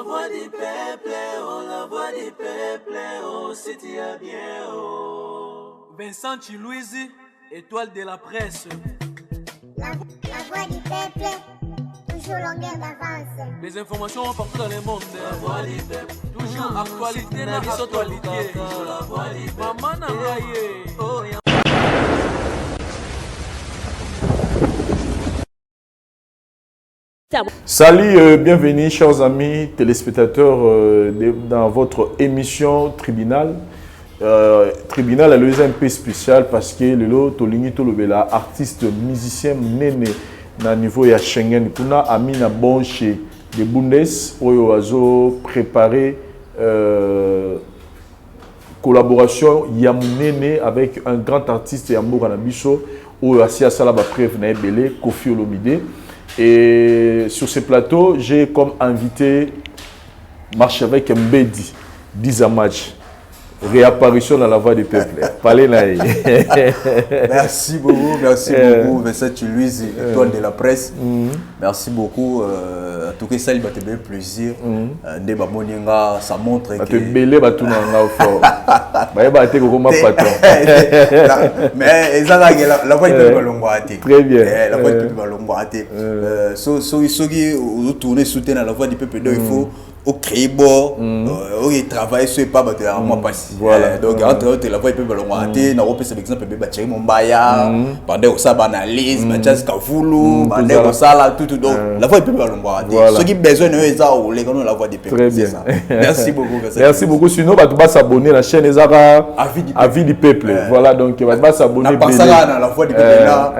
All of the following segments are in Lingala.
voix du peuple, oh, la voix du peuple, oh, si tu as bien, oh. Vincent Chilouizi, étoile de la presse. La voix du peuple, toujours longueur d'avance. Les informations partout dans le monde. La voix du peuple, toujours actualité na actualité. La voix du peuple, maman Nangaye. Oh, Salut, bienvenue chers amis téléspectateurs dans votre émission Tribunal. Tribunal est un peu spécial parce que le Tolingi Tolobela, artiste musicien néné na niveau ya Schengen, kuna Amina Bonche de Bundes, où ils préparé collaboration Yamunene avec un grand artiste Yambo Kanabiso, où il y a Salaba Preuve Naebele, Kofi Olomide. Et sur ce plateau, j'ai comme invité Marchevêque Mbedi, Dizamaj. Réapparition dans la voix du peuple. Parlez là. Merci beaucoup, Vincent Chilouizi, étoile de la presse. Merci beaucoup. En tout cas, ça il m'a fait plaisir. Ça montre que. Belé va tout dans fort. Mais la voix du peuple va très bien. La voix du peuple va ceux qui tournent soutenir la voix du peuple, il faut au créer bon, au travailler sur pas battre à moi passer. Voilà. Donc entre autres la voix peut balongater, na repère par exemple bébé batcher mon baya, pendant ça banalise, matchas kavulu, pendant ça là tout donc la voix peut balongater. Ceux qui besoin de ça ou les gens la voix des peuples. Très bien. Merci beaucoup. Merci beaucoup. Sinon bah tu vas s'abonner à la chaîne Ezara Avis du peuple. Voilà donc tu vas s'abonner. Pas ça là la voix du peuple là.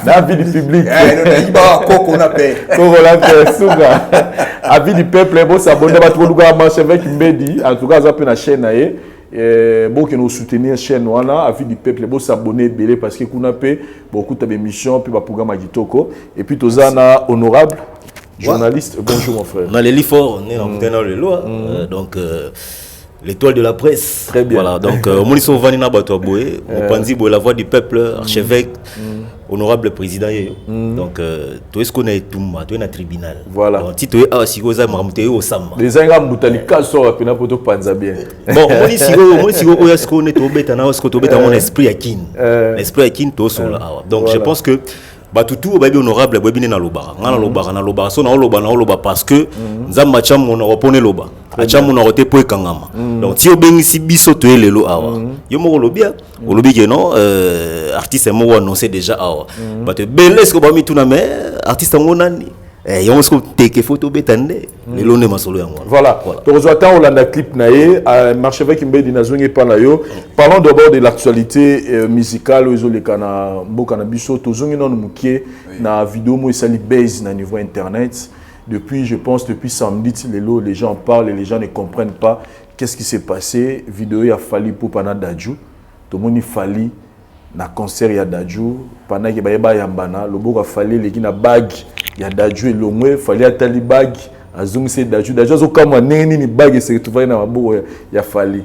Avis du public. Il va qu'on appelle. Qu'on appelle Souga. Avis du peuple. Bon s'abonner à tout le monde marche avec Mbedi en tout cas ça peut la chaîne bon que nous soutenir la chaîne wana Avis du peuple bon s'abonner belé parce que qu'on a beaucoup d'émissions puis ba programme à Gitoko et puis tozana honorable journaliste. Bonjour mon frère. On a les fort on est dans le loi donc l'étoile de la presse. Très bien. Voilà donc Moniso Vanina Batoaboé Mopanzi Boy la voix du peuple archevêque honorable président donc tu es qu'on est tout tu es na tribunal. Voilà si tu es à Sigoza Maramute au Samba les anga mutalika so apena poto panza bien bon Monisigo oya ce qu'on est au beta na ce qu'on beta mon esprit akin l'esprit akin to so là donc je pense que batutu babi honorable babi na loba na loba so na loba parce que nzamba cham on opone loba acham on roté po ekangama donc ti obengisi biso to elelo awa yo mo lobia olobi que non artiste mo annoncé déjà awa but belle est-ce que ba mi tuna mais artiste ngonani yon ce que teke photo betande lelo ne masolo yango voilà to rejoata Olanda clip naé Marchevêque Mbedi nazongi pa na yo. Parlons d'abord de l'actualité musicale aux olekana mboka na biso tozongi non mukie na vidéo mo esali base na niveau internet depuis je pense depuis samedi les gens parlent et les gens ne comprennent pas qu'est-ce qui s'est passé. Vidéo ya Fally Ipupa Dadju to moni Fally na concert ya Dadju pendant que bayeba yambana loboko Fally leki na bag ya Dadju elongwe Fally atali bag azungise Dadju zo kama neni ni bag se retrouver na maboko ya Fally.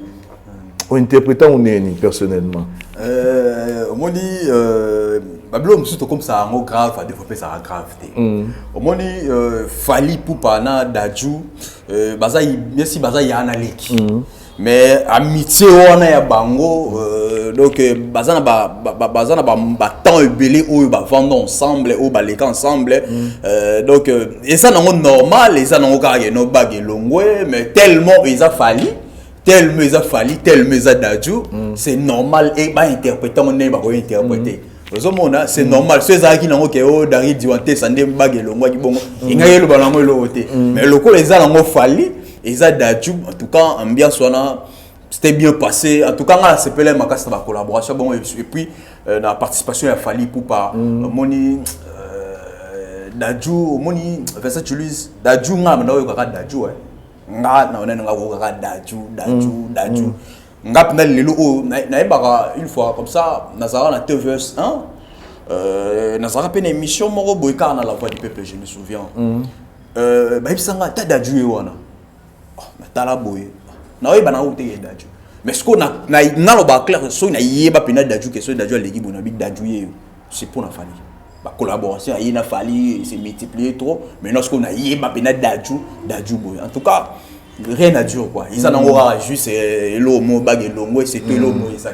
On interprète on neni personnellement on dit Babylone surtout comme ça en grave à développer sa gravité. On dit Fally Ipupa Dadju bazayi merci bazayi yana leki. Mais amitié on a bango donc bazana ba temps belé ou ba vendre ensemble ou ba les ensemble donc et ça non normal et ça non carré no bague longwe mais tellement ils a fallu tellement ils a fallu tellement ils a Dadju c'est normal et ba interpréter on ba ko interpréter c'est normal ceux qui n'ont que oh dari diwanté ça ndem bague longwe ki bongo ingaye lo balango lo oté mais le ko les a non fallu et ça Dadju en tout cas ambiance c'était bien passé en tout cas on a s'appelé ma casse de collaboration bon et puis la participation à Fally Ipupa moni Dadju moni Vincent Chilouizi Dadju nga na yo kaka Dadju nga na ona nga ko kaka Dadju nga pena lelo na ebaka une fois comme ça na sara na TVS 1 na sara pena émission moko boyka na la voix du peuple je me souviens ba bisanga ta Dadju wana tala boye na oyi bana uté Dadju mais ce qu'on a na lo ba clair so na yeba pena Dadju que so Dadju legi bona bi Dadju ye c'est pour na Fally la collaboration il a fallu se multiplier trop mais lorsqu'on a eu Dadju en tout cas rien à dire quoi ils en ont juste l'homme bag et l'homme c'est tout l'homme ça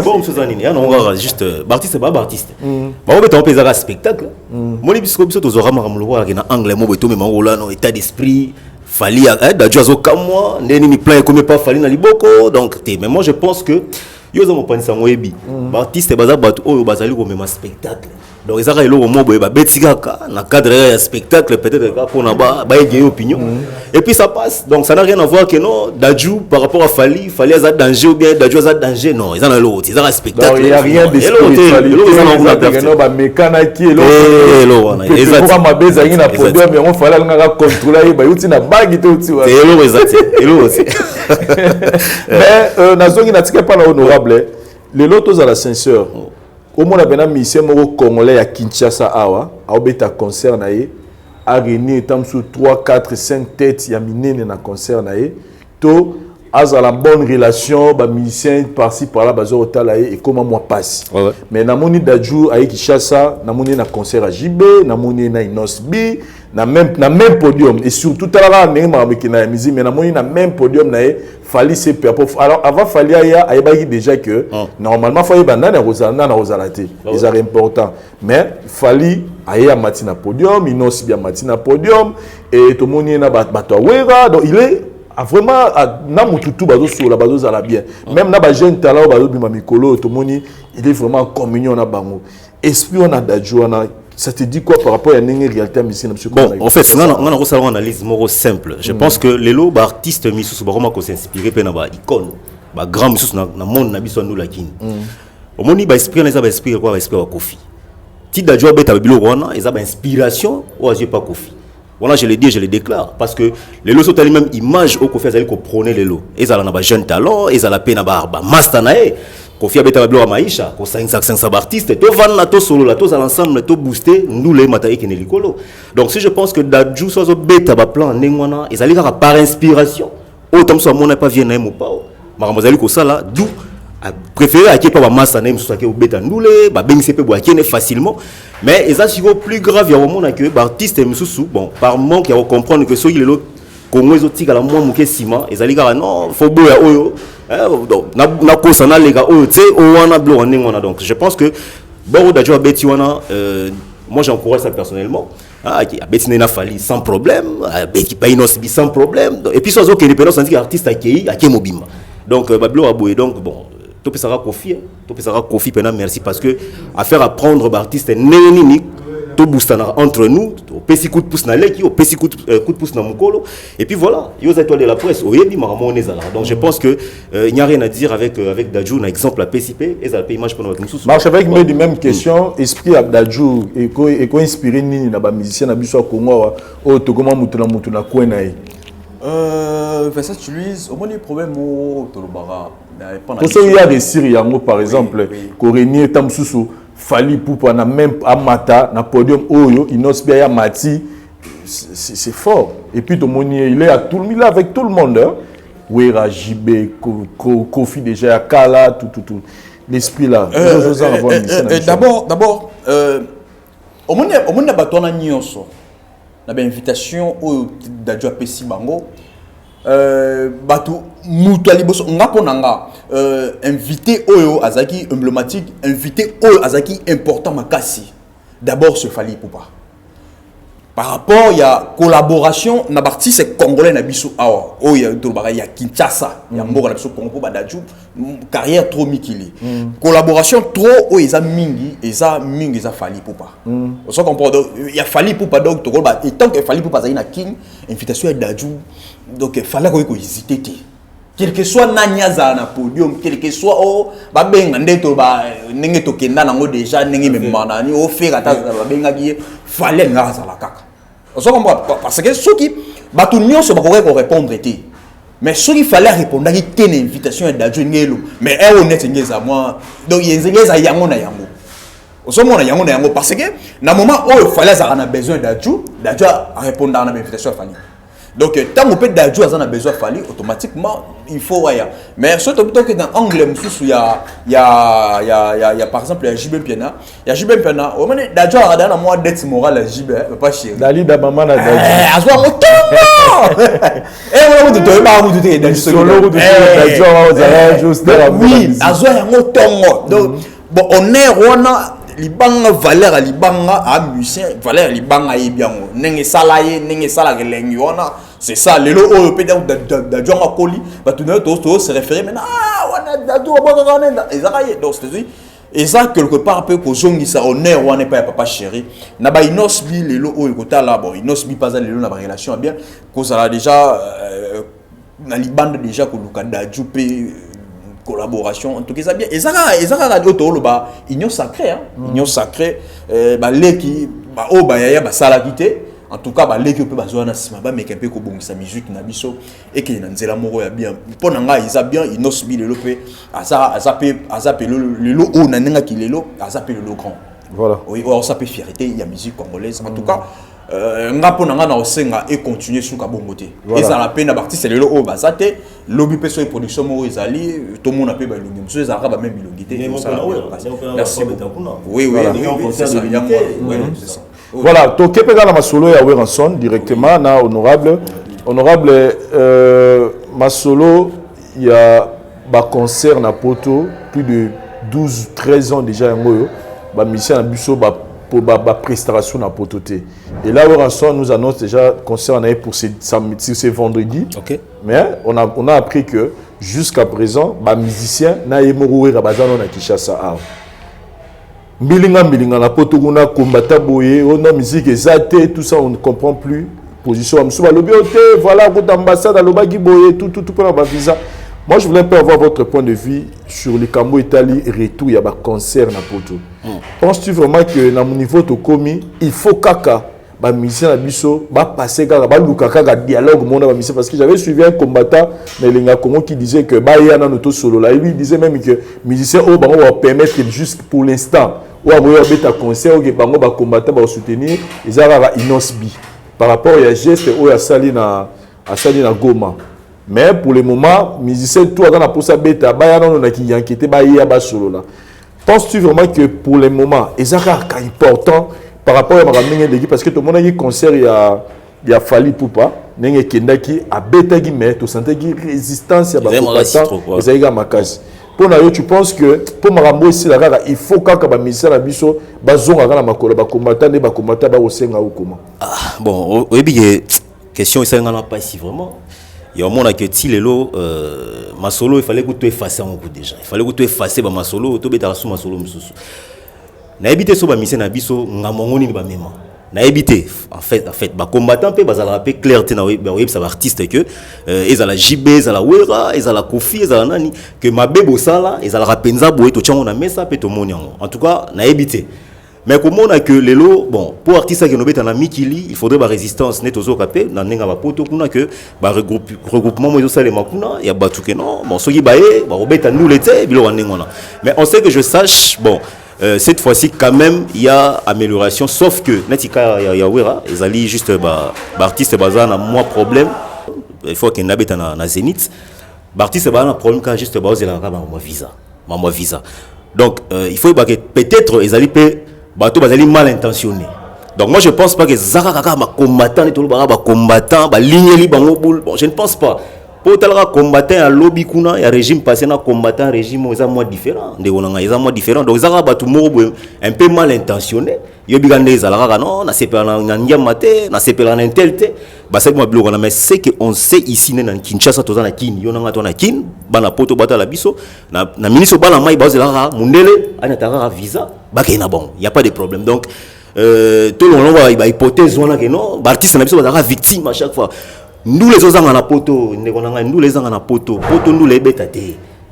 bon chose anine ya non juste artiste ba artiste ba on peut un spectacle moi les bisco biso tozora makamlo na anglais mo beto me mangola no état d'esprit fali Dadju azoka moi ndeni ni plan comme pas fali na liboko donc mais moi je pense que yo za mo panisa moyebi ba artiste baza bato oyo bazali ko même spectacle donc ça il au mobo ba betikaka na cadre ya spectacle peut-être pour na ba gagner opinion et puis ça passe donc ça n'a rien à voir que non Dadju par rapport à Fali a danger ou bien Dadju a danger non ils en a l'autre ils ont un spectacle il y a rien de spiritualité non ba mekana qui est là pour ma beza ina podium mais on fallait nga contrôler ba yuti na bagi to ti wa mais nazongi na tika pas na honorable les lotos à la censeur au moins la musicien congolais à Kinshasa awa a concert na ye a réuni tam sur 3 4 5 têtes ya minene na concert na ye to a la bonne relation ba musicien par-ci par-là bazo otala ye et comment moi passe mais na moni Dadju à Kinshasa na moni na concert à JB na moni na Inosbi na même podium et surtout tala na ngi na musique mais na moni na même podium na ye Fali c'est peu alors avant Fali a déjà que normalement faut y bandana na rosalate ils are important mais Fali a matina podium Inos bien matina podium et tout moni na bato wera donc il est vraiment na mututu bazo sur la bazo za la bien même na ba jeune talent bazo bima mikolo tout moni il est vraiment en communion na bango esprit on a Dadju na ça te dit quoi par rapport à une réalité musicale monsieur? Bon, en fait, on a une analyse simple. Je pense que les lots artistes missus vraiment qu'on s'inspire pe na ba icône, ba grand missus na monde na biso nous la kin. Au moni ba esprit na ba esprit quoi ba esprit wa Kofi. Ti Dadju beta ba bilo wana, ils ba inspiration ou azie pas Kofi. Voilà, je le dis, je le déclare parce que les lots sont les mêmes images au Kofi azali ko prôner les lots. Ils ala na ba jeune talent, ils ala pe na ba master na e. Kofi abeta bablo maisha ko 500 artistes to van na to solo la to ensemble to booster ndule mataye kene likolo. Donc si je pense que Dadju so beta ba plan nengwana ezali ka par inspiration autant so mona pas vient na mo pa makamozali ko sala d'où préféré à qui pas massa na mso ke beta ndule ba bengise pe boa kene facilement mais ezali plus grave ya mona que ba artiste msusu bon par manque ya comprendre que so il est l'autre Congo ezotika la moi muke sima ezali ka non faut boya oyo donc na kosana les gars oyo tu sais owana blo ningona donc je pense que bon Dadju abeti wana moi j'encourage ça personnellement abeti na Fali sans problème abeti pa Inosbi sans problème et puis sozo que les personnes qui artistes akei mobimba donc bablo aboye donc bon to pesara Kofi pena merci parce que affaire à prendre artiste nini to boostana entre nous au petit coup de pouce na leki au petit coup de pouce na mukolo et puis voilà yo étoiles de la presse oyebi maramo nezala donc je pense que il n'y a rien à dire avec Dadju na exemple la PCP et ça paye image pour notre mususu marche avec mais de même question esprit à Dadju et ko inspiré nini na ba musicien na biso Congo o to comment mutu na kwena yi ça tu luises au moins les problèmes au tolobara pour ça il y a des Syriens par exemple Korénier tamsusu Fali Poupa na même amata na podium oyo Inosbi ya mati c'est fort et puis tout monde il est à tout il est avec tout le monde hein Wera JB Kofi déjà à Kala tout l'esprit là d'abord au monde batona nyonso na ba invitation oyo Dadju apesi bango batu mutu aliboso ngapo nanga invité oyo azaki emblématique invité oyo azaki important makasi d'abord ce Fali Poupa par rapport il y a collaboration na artiste congolais na biso awa oyo ya ya Kinshasa ya mboka na biso Congo ba Dadju carrière trop mikili collaboration trop oyo eza mingi eza Fali Poupa on se comprend il y a Fali Poupa donc to ba et tant que Fali Poupa za ina king invitation ya Dadju donc il fallait qu'on hésite quel que soit nanyaza na podium quel que soit ba benga ndeto ba ndenge to kenda nango déjà ndenge memana ni o faire ata ba benga ki fallait ngaza la kaka on se comprend parce que ceux qui ba tout nyonso ba ko répondre été mais ceux qui fallait répondre qui tene invitation à Dadju ngelo mais honnête ngeza moi donc yenzengeza yango na yango on se mona yango na yango parce que na moment où il fallait ça on a besoin Dadju a répondre à l'invitation à Fali Donc tant qu'on peut d'adjoint on a besoin Fally automatiquement il faut ouais. Mais surtout que dans angle il y a par exemple il y a JB Piana, au moment d'adjoint dans moi dette morale JB pas chéri. Dali da maman na Dali. Azwa motongo. On va te ba mu te dans solo de d'adjoint on juste là. Oui, azwa ya motongo. Donc bon on est rona libanga valeur à libanga à musicien valeur libanga yebiango nenge salaye nenge sala gelengi wana c'est ça les lots européens d'adjoint Koli bah tout le monde se référer maintenant wana dadu abanga ezakaye donc c'est et ça quelque part peu ko zongi ça honneur wana pas papa chéri na ba inosbi les lots au côté là bon inosbi pas ça les lots na relation bien cause là déjà na libanda déjà ko luka d'adjoupe collaboration en tout cas ça bien et ça radio to ba union sacrée hein union sacrée ba leki ba o ba ya ba sala quitté en tout cas ba leki peut ba zona sima ba meka pe ko bongisa musique na biso et que na nzela moko ya bien pona nga isa bien inosbi le lopé asa pe le lo o na nga ki le lo asa pe le lo grand voilà oui on s'appelle fierté il y a musique congolaise en tout cas nga pona nga na osenga et continuer sur kabongote et ça la peine artiste le lo o ba ça te lobby peso production mo ezali tout monde appelle ba longi so ça ba même bilongité merci oui c'est ça voilà toke pe na masolo ya Weranson directement na honorable masolo il y a ba concert na poto plus de 12-13 ans déjà ngoyo ba mission na biso ba pour ba prestation na pototé et là Weranson nous annonce déjà concert pour ce vendredi. OK. Mais on a appris que jusqu'à présent ba musicien na yemoro ra bazano na Kinshasa a Milinga na poto kuna combattant boye on a musique exacte tout ça on ne comprend plus position am suba lobioté voilà votre ambassade à lobaki boye tout pour la visa. Moi, je voulais un peu avoir votre point de vue sur les Cambo Italie retour, il y a un concert na poto. Penses-tu vraiment que dans mon niveau de commis, il faut kaka ba musicien na biso ba passer kaka ba luka kaka dialogue mon ba musicien parce que j'avais suivi un combattant mais les Congo qui disait que ba ya na noto solo là, lui il disait même que musicien au bango va permettre juste pour l'instant ou à moyo beta concert ou que bango ba combattant ba soutenir ils ara inosbi par rapport à geste ou à Salina Goma. Mais pour le moment, musicien tout à pour sa bêta, on a qui inquiété, solo là. Penses-tu vraiment que pour le moment, c'est important par rapport à ma l'équipe parce que tout le monde a eu concert il y a Fally Poupa, n'engé Kendaki a bêta qui met, tout santé qui résistance il y a makasi. Pour nous, tu penses que pour Marambo ici la il faut que les musiciens la biso bazonga na makolo ba combattant ba combattant ba osenga ou comment. Bon, oui question ça n'a pas si vraiment. Il y a un moment que si les lots ma solo il fallait que tu effaces un coup déjà il fallait que tu effaces ma solo tu beta sous ma solo mususu na éviter so ba mission na biso ngamongoni ba mema na éviter en fait ba combattant pe bazala pe clarté na web ça artiste que ils ala JB ils ala Wera ils ala Kofi ils ala nani que ma bebo sala ils ala rapenza boye to tchango na mesa pe to moni en tout cas na éviter. Mais comme on a que les lots, bon, pour artistes qui nous mettent en mikili, il faudrait la résistance net aux ocapés, dans n'enga ba poto kuna que ba regroupement moi ça les makuna, il y a batu que non, bon ceux qui baé, ba robeta nous l'été, bilo wanengona. Mais on sait que je sache, bon, cette fois-ci quand même il y a amélioration, sauf que netika ya Wera, ils allaient juste ba artiste bazana na moi problème, il faut qu'il n'habite na Zénith, ba artiste bazana problème quand juste ba ozela ka ma visa. Donc il faut que peut-être ils allaient bateau bazali mal intentionné. Donc moi je pense pas que Zaka Kaka ma combattant et tout le ba combattant ba ligne li bango boule. Bon je ne pense pas. Pour tel combattant à lobby kuna ya régime passé na combattant régime aux mois différents. De onanga ils mois différents. Donc Zaka ba tout moro un peu mal intentionné. Yo bigande Zaka non na sepela na nyamate na sepela na intelté. Ba c'est moi bloqué mais c'est que on sait ici na Kinshasa toza na kin yo nanga to na kin bana poto bata la biso na ministre bana mai ba Zaka mundele ana tanga visa. Bon, il n'y a pas de problème. Donc, tout le monde va hypothèse que non, l'artiste est victime à chaque fois. Nous les autres en poto, nous les en poto, nous les bêtes.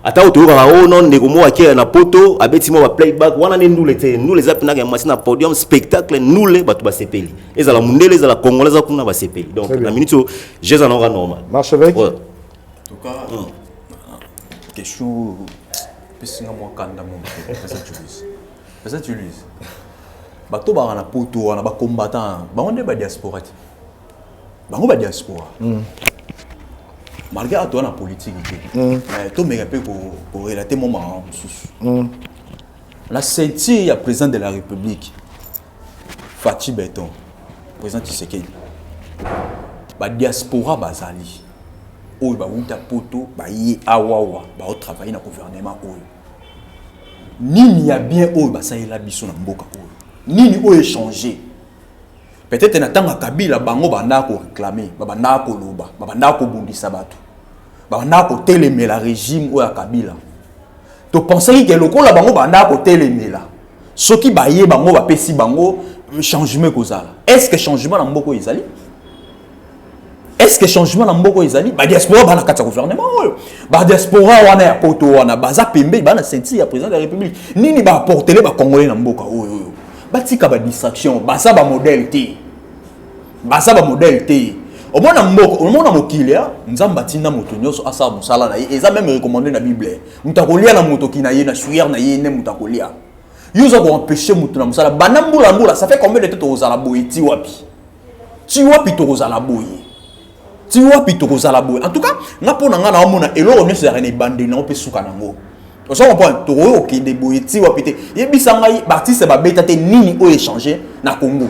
Attends, tu vois, oh non, les gomo qui en poto, abetimo va playback, nous les appelons à machine à podium, spectacle, nous les batu basepeli. Et ça la monde, les la congolaise qu'on a basepeli. Donc, la minute, j'ai un organe normal. Marche avec. En tout cas, question, parce que moi quand ça tu lises. Bato ba na poto na ba combattant ba on est ba diaspora. bango ba diaspora malgré toi na politique mais to me rappelle ko relater mon marrant la ceinture ya président de la République Fatou Béton président Tshisekedi ba diaspora bazali oyo ba wuta poto ba ye awawa ba travailler na gouvernement oyo nini ya bien oyo ba salela biso na mboka oyo nini oyo changer peut-être na tanga Kabila bango banda ko réclamer banda ko loba banda ko bundisa bato banda ko telemela régime oyo Kabila to penser que lokola bango banda ko telemela soki ba ye bango ba pesi bango changement kozala est-ce que changement na mboko ezali est-ce que changement na mboko ezali ba diaspora bana kata gouvernement oyo ba diaspora wana ya poto wana baza pembe bana ceinture ya président de la République nini ba apporter ba congolais na mboka oyo batika ba distraction basa ba modèle T basa ba modèle T au moins na mboko au moins na mokilia nzamba tinda moto nyoso asa musala na eza même recommandé na bible mutakolia na moto kina ye na suyer na ye ne mutakolia yuza ko empêcher moto na musala banambula mbula ça fait combien de temps ozala boye ti wapi to ozala boye ti wapi to ozala boye en tout cas nga pona nga na omona eloro nyoso ya rene bande na opesuka nango on se comprend to oki de boye ti wapi te yebisa ngai Baptiste ba beta te nini o échanger na Congo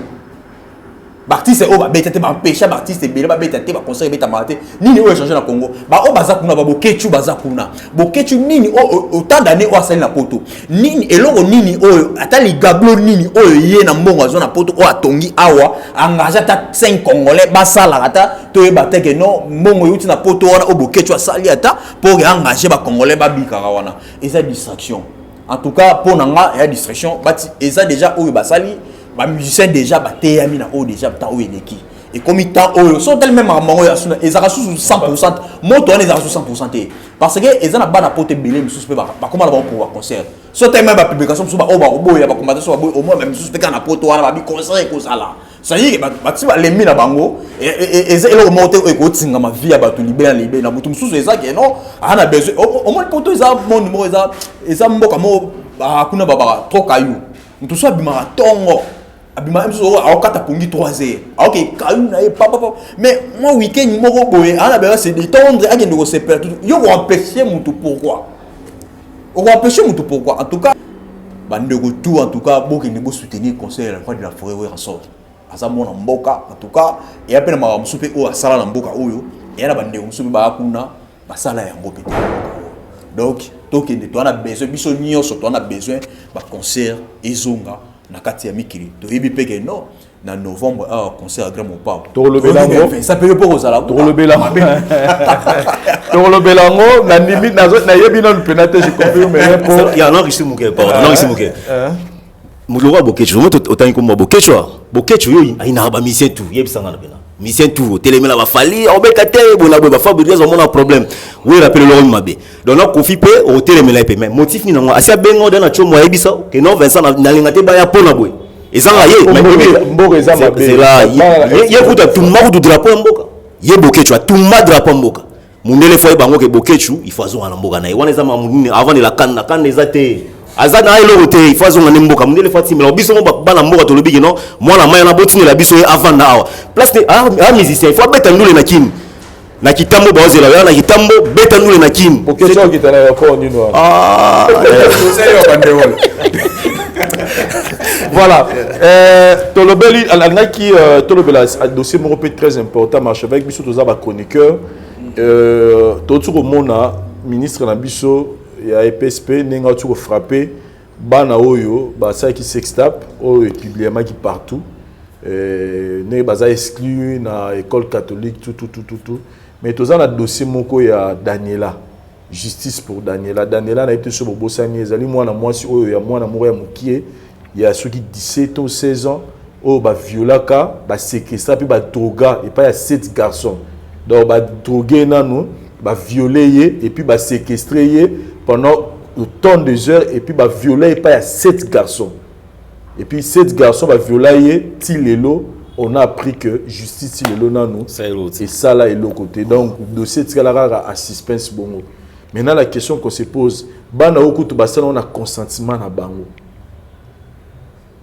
Baptiste o ba beta te ba empêcher Baptiste bele ba beta te ba conseil beta maté nini o échanger na Congo ba o baza kuna ba bokechu baza kuna bokechu nini o tant d'années o asali na poto nini eloro nini o atali gablo nini o ye na mbongo azo na poto o atongi awa engagé ta 5 congolais basala ata to e bateke non mbongo yuti na poto wana o bokechu asali ata pour engager ba congolais ba bikara wana eza distraction en tout cas pour nanga ya distraction bati eza déjà o basali ba musicien déjà ba teyami na o déjà ta o eleki et comme temps o sont tellement mamango ya suna ezaka sous 100% moto on ezaka sous 100% parce que ezana bana pote belé mususu ba comment ba pour concert so tellement ba publication mususu ba o ba boya ba commentation ba au moins même mususu pe kana poto wana ba bi concert ko sala ça y est ba ti ba lemi na bango et elo monter e ko tinga ma vie ba to libérer na mutu mususu ezaka non ana besoin au moins poto eza mon numéro eza mboka mo ba kuna baba trop caillou mutu so bimara tongo abima mso akata pongi 3h ok kayu na papa mais moi week-end moko boye ana ba c'est détendre agende ko se perdre yo ko empêcher mutu pourquoi en tout cas bande ko tout en tout cas boki ne bo soutenir conseil la de la forêt ouais ressort asa mona mboka en tout cas et apena ma musupe o asala na mboka oyo et na bande ko musupe ba kuna basala ya mboka donc toke de toi na besoin biso nyonso toi na besoin ba concert ezonga na kati ya mikili to yebi peke non na novembre a concert grand mon papa to le belango ça peut pas aux ala to le belango na limite na yebi non penate je confirme mais pour il y a non riche muke pas non riche muke mulwa bokecho moto otani ko bokecho yo ina ba mission tout yebi sangana pena mission tout telemela ba fali obeka te bona ba fabriquer on a problème oui rappelle le mabe donc on confie pe au telemela pe mais motif ni nango asia bengo de na chomo yebisa que non Vincent na lingate ba ya pona boy ezanga ye mboka eza mabe c'est là ye kuta tumma ku drapeau mboka ye bokecho tumma drapeau mboka mundele foi bango ke bokecho il faut azonga na mboka na ye wana eza mamuni avant de la canne eza te azana elo te il faut azonga na mboka mundele foi timela biso mo ba na mboka to lobi non moi na maya na botini la biso avant na awa place de musicien il faut beta ndule na kim na kitambo bazela ya na kitambo beta ndule na kim bokecho kitana ya ko ni no voilà tolobeli alangaki tolobela dossier mo peut très important marche avec biso toza ba chroniqueur totu ko mona ministre na biso ya EPSP nenga tu ko frapper bana oyo ba sa ki sextape oyo publiquement qui partout ne baza exclu na école catholique tout mais toza na dossier moko ya Daniela justice pour Daniela na été sur bosani ezali mwana mwasi oyo ya mwana moko ya mukie ya soki 17 ou 16 ans oyo ba violaka ba séquestra puis ba droga et pas ya 7 garçons donc ba droguer nanu ba violer et puis ba séquestrer pendant autant de heures et puis ba violer et pas ya 7 garçons et puis 7 garçons ba violer tilelo on a appris que justice tilelo nanu et ça là est le côté donc dossier tikalara à suspense bongo. Maintenant la question qu'on se pose bana okutu basala on a consentement na bango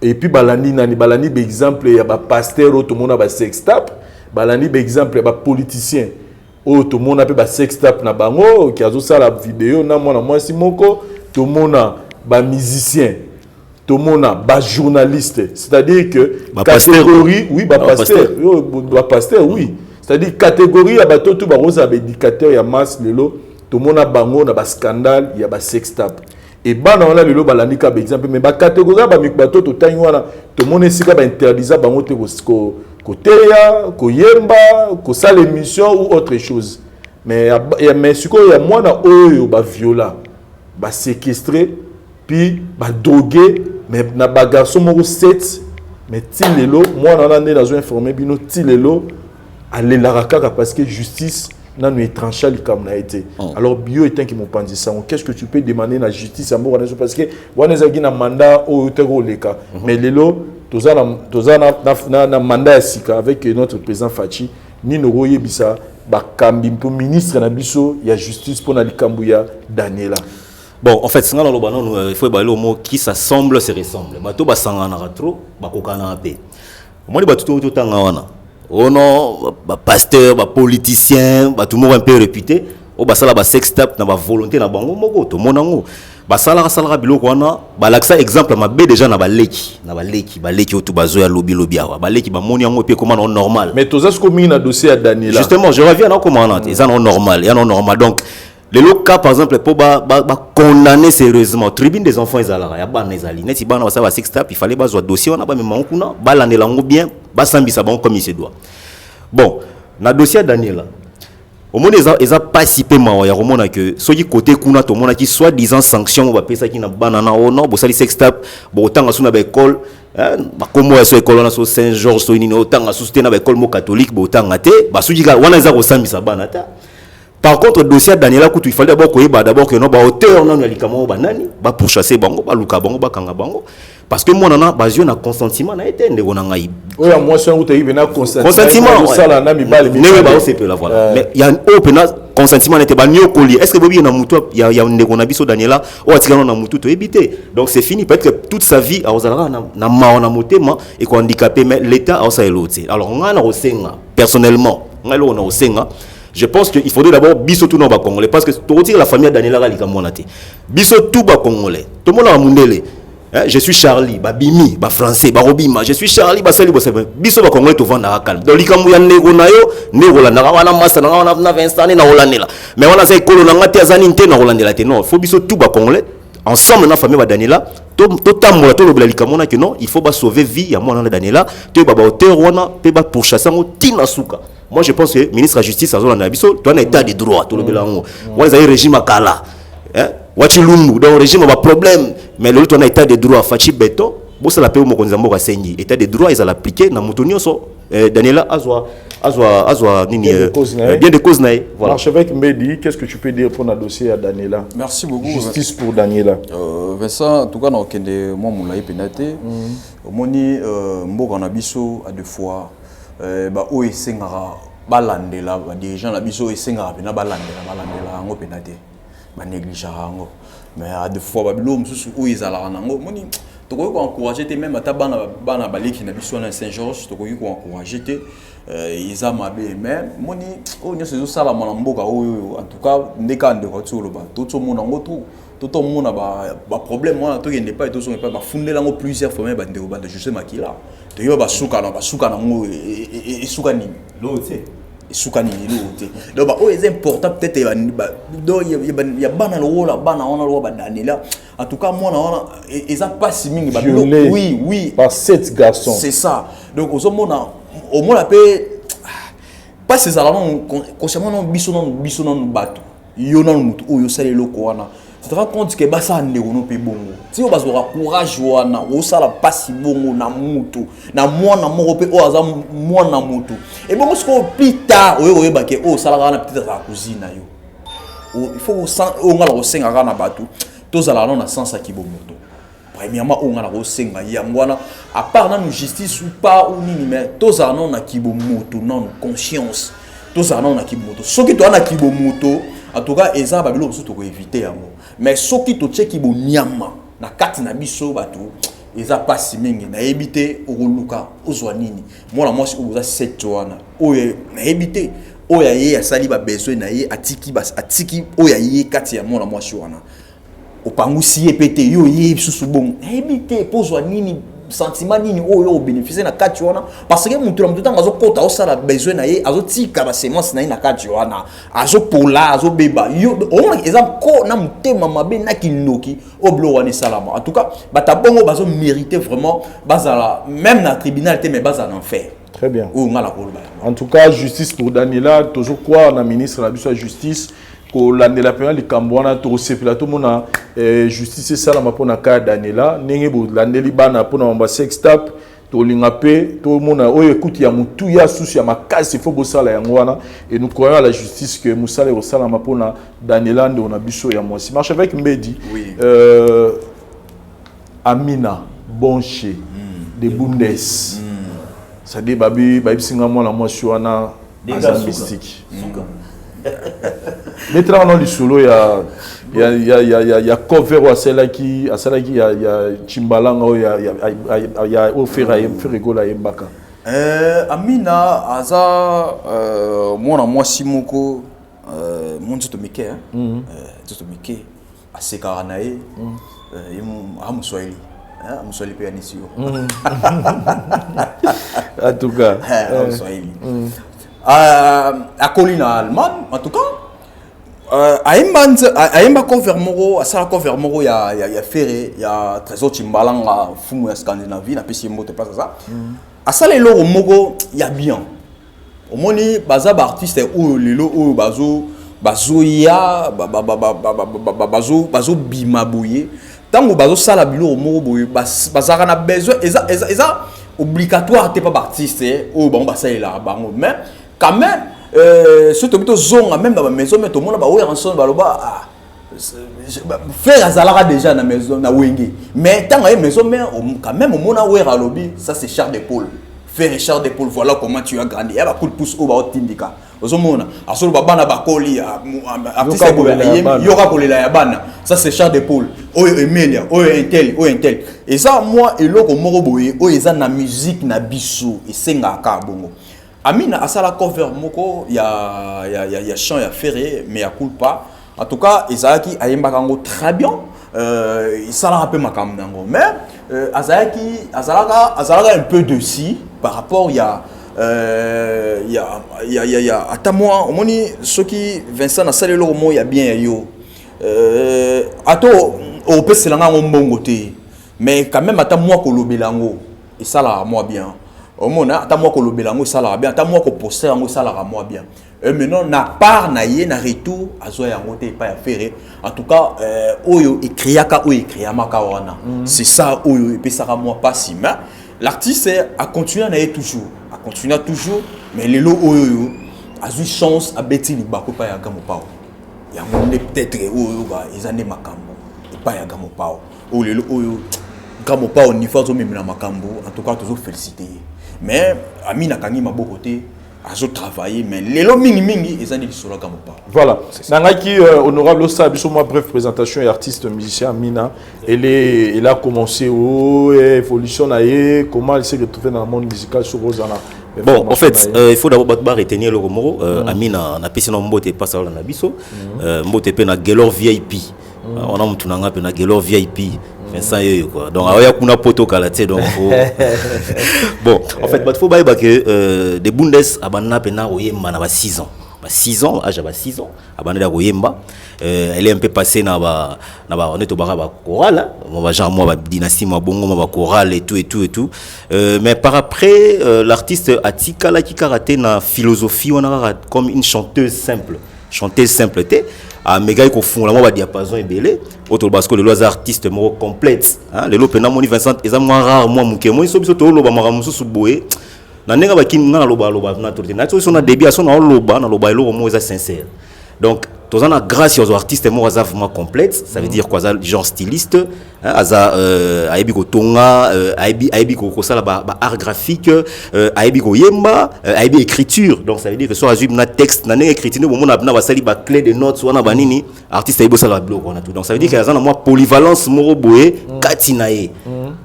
et puis balani nani balani par exemple ya ba pasteur tout monde ba sextape balandi par exemple ba politicien oh tout le monde a ba sex tape na bango qui a ça la vidéo na moi si moko tout le monde ba musicien tout le monde ba journaliste c'est-à-dire que catégorie oui ba pasteur oui c'est-à-dire catégorie ya bato tout ba rosa ba éducateur ya masse lelo tout le monde a bango na ba scandale ya ba sex tape et bana wana lelo balandi ka par exemple mais ba catégorie ba mikbato to tangi wana tout le monde sika ba interdisa bango te côté ko yemba ko sala émission ou autre chose mais ce qu'il y a moi na oyo ba viola ba séquestrer puis ba droguer mais na ba garçon moko 7 mais tilelo moi na ndé dans informé bino tilelo aller la rakaka parce que justice n'a nous étranché comme n'a été alors bio est un qui m'ont pensé ça qu'est-ce que tu peux demander la justice à moi parce que wana zaki na mandat au tero leka mais lelo na mandat sika avec notre président Fachi ni no yebisa ba kambi pour ministre na biso ya justice pour na likambuya Daniela. Bon, en fait, il faut parler au mot qui s'assemble se ressemble. Bato ba sangana trop, ba kokana pe. Moi les bato tout tanga oh non, ba pasteur, ba politicien, ba tout monde un peu réputé, o ba sala ba sex tape na ba volonté na bango moko to monango. Ba sala biloko wana, ba laksa exemple ma be déjà na ba leki otu bazo ya lobby awa. Ba leki ba moni yango pe comment normal. Mais tous ce comme na dossier à Daniela. Justement, je reviens à comment on ils en normal, donc les cas par exemple pour condamner sérieusement tribune des enfants ezalaka ya bana ezali neti bana basaba sex tape il fallait bazwa dossier on a pas même kuna balandela ngo bien basambisa bango comme il se doit. Bon na dossier Daniela au monde eza pas si peu mawa ya romona que soki côté kuna to mona qui soit disant sanction ba pesa ki na bana na ono bo sali sex tape bo tanga suna ba école ba komo ya so école na so Saint-Georges so nini otanga so na ba école mo catholique bo tanga te ba suji ka wana eza ko sambisa bana ta. Par contre, le dossier Daniela Koutou, il fallait d'abord que nos auteurs non alikamo banani, ba pourchasser bango, ba luka bango, ba kanga bango, parce que moi nana basé na consentiment na été ndeko nanga yi. Oui, moi c'est un outil bena consentiment. Ça là na mi bal mi. Ne ba c'est la voilà. Mais il y a un open consentement n'était pas mieux collier. Est-ce que bobi na mutu il y a ndeko na biso Daniela o atikana na mutu to éviter. Donc c'est fini peut-être que toute sa vie a ozalaka na maona motema et ko handicapé mais l'état a ça eloté. Alors on a osenga personnellement, ngalo on a osenga. Je pense qu'il faudrait d'abord biso tout nos congolais parce que tout la famille Daniela Galika monate. Biso tout bas congolais. Tout le monde a mundele. Je suis Charlie, ba Bimi, ba français, ba Robima. Je suis Charlie, ba Sali, ba Sali. Biso ba congolais tout vendre à calme. Donc likamu ya nego na yo, nego la na wana masa na wana na 20 ans na holandela. Mais wana sai kolo na ngati azani nte na holandela te non. Faut biso tout bas congolais ensemble na famille ba Daniela. To tambola to lobela likamu na que non, il faut ba sauver vie ya mwana na Daniela. To ba hauteur wana pe ba pourchasser ngo tina suka. Moi je pense que le ministre de la Justice a un état de droit tout le monde. Moi ils ont un régime à Kala. Hein? Wachilumbu dans le régime a problème mais le autre on a état de droit fachi beto. Bon ça la paix au mokonza moko sengi. État de droit ils ont l'appliquer na mutonio so Daniela azwa nini bien de cause nae. Voilà. Archevêque Mbedi, qu'est-ce que tu peux dire pour notre dossier à Daniela? Merci beaucoup. Justice pour Daniela. Vincent, en tout cas, dans le moi mon laï pénaté, moni mboka na biso à deux fois. Ba o esengara balandela ba dirigeant la biso esengara pena balandela ngo penate ba négligeant ngo mais à deux fois babilo mususu o ezala nango moni to ko encourager te même ata bana baleki na biso na Saint-Georges to ko encourager te ils amabe mais moni o nyo sezo sala mona mboka o en tout cas ndeka ndeko tsolo ba to mona ngo tout le monde a problème moi to yende pas to so pas ba fundela ngo plusieurs fois mais ba ndeko ba de José Makila to yo ba suka na ngo e suka ni lo te e suka ni lo te donc ba o est important peut-être do ya bana lo wala bana ona lo ba Daniela en tout cas moi na ils a pas si mingi ba oui par 7 garçons c'est ça donc au moins la paix pas ces allant concernant biso non bato yo na mutu o yo sale loko wana. Tu te rends compte que basa ndeko no pe bongo. Si o bazora courage wana, o sala pasi bongo na mutu, na mwana moko pe o aza mwana mutu. Et bongo ce qu'on plus tard, o ba ke o sala na petite za cousine na yo. Il faut o ngala o senga na batu. To zala na sens ki bomoto. Premièrement o ngala o senga ya ngwana à part na justice ou pas ou nini mais to zala na ki bomoto non conscience. To zala na ki bomoto. Soki to na ki bomoto en tout cas eza babilo biso to ko éviter yango. Mais soki to cheki bo nyama na kati na biso bato eza pasi mingi na ebité okoluka ozwa nini mwana mwasi oza 7 wana oyo na ebité oyo ye asali ba besoin na ye atiki oyo ye kati ya mwana mwasi wana opangusi ye pete yo ye susu bon na ebité pozwa nini sentiment nini oyo bénéficier na kati wana parce que mutu tanga zo kota osala besoin na ye azotika ba semence na ye na kati wana azo pola azo beba yo on exemple ko na mutema mabe na kinoki oblo wana salama en tout cas batabongo bazo mériter vraiment bazala même na tribunal te mais bazala en enfer. Très bien. En tout cas, justice pour Daniela, toujours quoi, on a ministre de la justice, pour l'année la première, les Cambouana, tout le monde justice, c'est ça, la mapona ka Daniela, n'engé bo l'année libana pour na sextap, tout l'ingapé, tout le monde a écoute, il y a moutou, il y a souci, il y a ma casse, il faut bosser la yangwana, et nous croyons à la justice que Moussa le la mapona Daniela, on a biso et moi. Si marche avec Mbedi, Amina, Bonché, des Bundes. Ça dit babi singa moi la moi sur un mystique. Les travaux du solo il y a cover ou celle qui il y a Chimbalanga il y a offert rigola Mbaka. Amina aza moi moi simoko mon tout mike tout mike asekaranae amuswahili Mswahili pia nisio. En tout cas, Mswahili. Akoli na Allemand, en tout cas, aimba cover moro, asala cover moro ya Ferré, ya Trésor Chimbalanga, fumu ya Scandinavie, na pesi mbote place ça. Asala loro moro ya bien. Omoni baza ba artiste ou lelo ou bazo ya bazo bimaboye. Tant que bazo sala bilo moko boye bazaka na besoin eza obligatoire te pas artiste ou bon basala bango mais quand même surtout bito zonga même dans la maison mais tout le monde ba oya ensemble baloba faire azalaka déjà na maison na wenge mais tant que maison mais quand même au mona oya lobby ça c'est Charles de Paul faire Charles de Paul voilà comment tu as grandi ya ba coup de pouce au ba tindika ozomona asolo babana bakoli artiste yoka kolela ya bana ça c'est Charles de Paul oyo Emilia oyo intel et ça moi eloko moko boye oyo eza na musique na biso esenga ka bongo Amina asala cover moko ya chant ya Ferré mais ya cool pas en tout cas ezaki ayemba kango très bien il sala un peu makambo nango mais azalaka un peu dessus par rapport il y a ata moi omoni soki Vincent na salelo mo ya bien yo ato o peselanga mbongo te mais quand même ata moi ko lobelango et ça là moi bien omona ata moi ko lobelango ça là bien ata moi ko poster yango ça là moi bien et maintenant na part na ye na retour azo yango te pas ya Ferré en tout cas oyo ekriaka oyo ekriamaka wana c'est ça oyo epesaka moi pas si mais l'artiste a continué à toujours continue toujours mais les lots oyo a eu chance à bêtir les bako pa ya gamopao ya monde peut-être oyo ba ezane makambo et pas ya gamopao o les lots oyo gamopao ni fa zo memela makambo en tout cas toujours féliciter mais Amina kangi maboko te azo travailler mais les lots mingi ezane lisolo gamopao voilà nangaki honorable Osa biso moi bref présentation et artiste musicien Amina elle a commencé évolution naie comment elle s'est retrouvée dans le monde musical sur Rosana. Bon, en fait, il faut d'abord retenir le mot. Amina n'a pas si mbote pas ça na biso. Mbote pe na Gelor VIP. On a mutunanga pe na Gelor VIP. Vincent yo quoi. Donc aya kuna poto kala te donc bon, en fait, il faut que des Bundes abana pe na oyemba na ba 6 ans. 6 ans, âge à 6 ans, abandonné à Goyemba. Elle est un peu passée dans on est au baraba chorale, moi genre moi dynastie moi bongo moi chorale et tout. Mais par après l'artiste a tikala qui karaté na philosophie on a comme une chanteuse simple té a méga ko fond la moi diapason et belé autre parce que les artistes mo complète hein les lopena moni Vincent eza moi rare moi muke moi so biso to loba maramusu suboé na nenga bakini na loba na torté na so na débit so na loba elo mo eza sincère donc tous en a grâce aux artistes mo eza vraiment complète ça veut dire quoi ça genre styliste hein aza aibi ko tonga aibi ko sala ba art graphique aibi ko yemba aibi écriture donc ça veut dire que soit azib na texte na nenga écriture no mo na ba sali ba clé de notes wana banini artiste aibo sala bloc on a tout donc ça veut dire que aza na moi polyvalence mo boye katina ye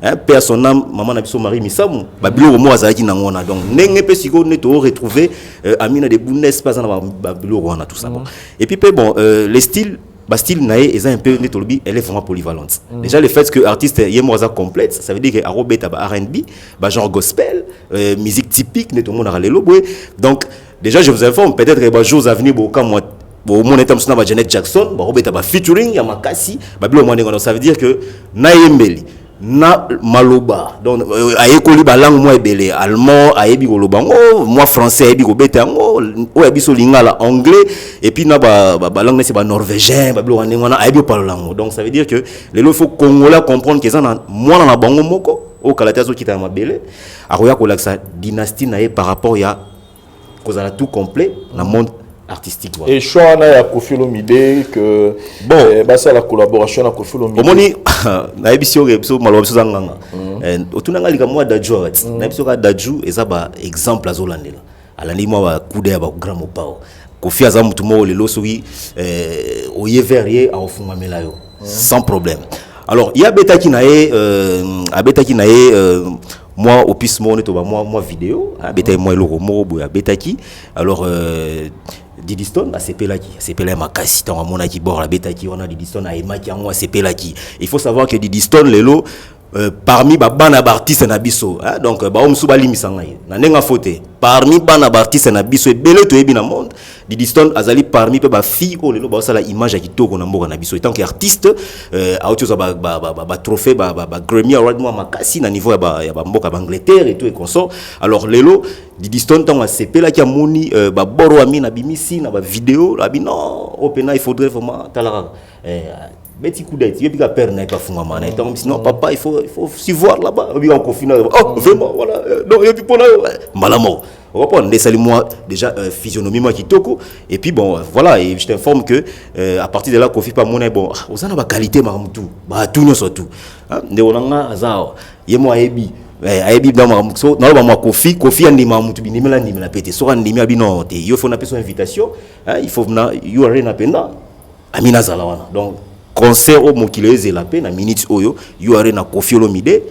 hein père son âme maman na biso Marie Misamu babilo mo azaki na ngona donc ndenge pe siko neto retrouver Amina de Bundes pas na babilo wana tout ça bon et puis bon les styles style nae est un peu netolobi elle est vraiment polyvalente déjà le fait que artiste yemoza complète ça veut dire que arobeta ba R&B ba genre gospel musique typique neto mona ralelo boy donc déjà je vous informe peut-être que ba jours à venir bo comme moi bon mon état msuna ba Janet Jackson ba robeta ba featuring ya makasi ba bilo mo ndenge ça veut dire que naembeli na maloba donc ayekoli ba langue moi ebele allemand ayebi koloba ngo moi français ayebi ko beta ngo o yabi so lingala anglais et puis na ba langue c'est ba norvégien ba bilo ngana ayebi parler langue donc ça veut dire que les il faut congolais comprendre que ça moi na bango moko o kalata zo kita mabele akoya ko laksa dynastie na par rapport ya kozala tout complet na monde artistique voilà. Et choix na ya Koffi Olomide que bon ça la collaboration na Koffi Olomide omoni na ebisio malo biso zanganga otunanga lika moi Dadju na ebisio ka Dadju eza ba exemple azolandela alandi moi ba kude ya ba grand mopao Koffi aza mutu mo lelo soki oye verrier a ofunga melayo sans problème alors il y a betaki na moi au piste moi moi vidéo betaki moi loko mo boya betaki alors Diddy Stone a sepela makasi tant mona ki bord la betaki on a Diddy Stone a emaki moi sepelaki il faut savoir que Diddy Stone lelo parmi bana artistes na biso hein donc ba omsu ba limisanga na nenga fote parmi bana artistes na biso ebele to ebi na monde Diddy Stone azali parmi pe ba fille o lelo ba sala image ya kitoko na mboka na biso tant que artiste a autre ba trophée ba Grammy Award moi makasi na niveau ya ba mboka ba Angleterre et tout et consort alors lelo Diddy Stone tant sepela ki amoni ba boro ami na bimisi na ba vidéo la bi non opena il faudrait vraiment talara petit coup d'œil, il y a pas peur n'a pas fumé man. Sinon papa il faut s'y voir là-bas. Il y a un confinement. Oh vraiment voilà. Non il y a plus pour là. Malamo. On va prendre des moi déjà physionomie moi qui toko et puis bon voilà et je t'informe que à partir de là Koffi pas mon bon aux ana ba qualité mamutu ba tout non surtout. Nde onanga azao. Yemo ebi ayebi dans ma so na ba Koffi andi mamutu bi nimela ndimela pété so andimi abi non te il faut na personne invitation il faut na you are na penda Amina Zalawana donc concert au mokileze la peine à minutes oyo you are na Koffi Olomide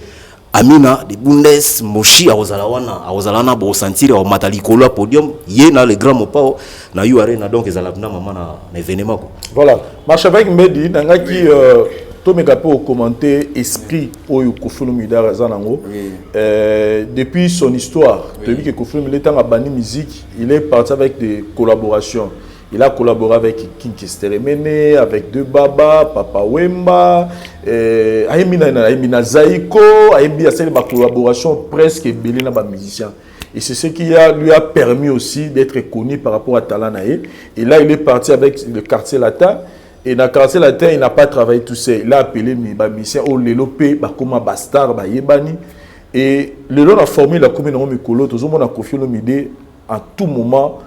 Amina de Bundes Moshi awozalawana bo sentir au matalikolo à podium ye na le grand mopao na you are na donc ezalabna mama na événement ko voilà marche avec Mbedi nanga ki to meka po commenter esprit oyo Koffi Olomide razanango depuis son histoire tu dis que Koffi Olomide tant a banni musique il est parti avec des collaborations. Il a collaboré avec King Kisteremene, avec De Baba, Papa Wemba, Aimina Zaiko, il a fait des collaborations presque belles dans les musiciens. Et c'est ce qui lui a permis aussi d'être connu par rapport à Talanae. Et là, il est parti avec le quartier latin. Et dans le quartier latin, il n'a pas travaillé tout seul. Il a appelé les musiciens au Lélopé, comme Bastard, Yebani. Et le long a formé la commune de Mikolo, tout le monde a Koffi Olomide en tout moment.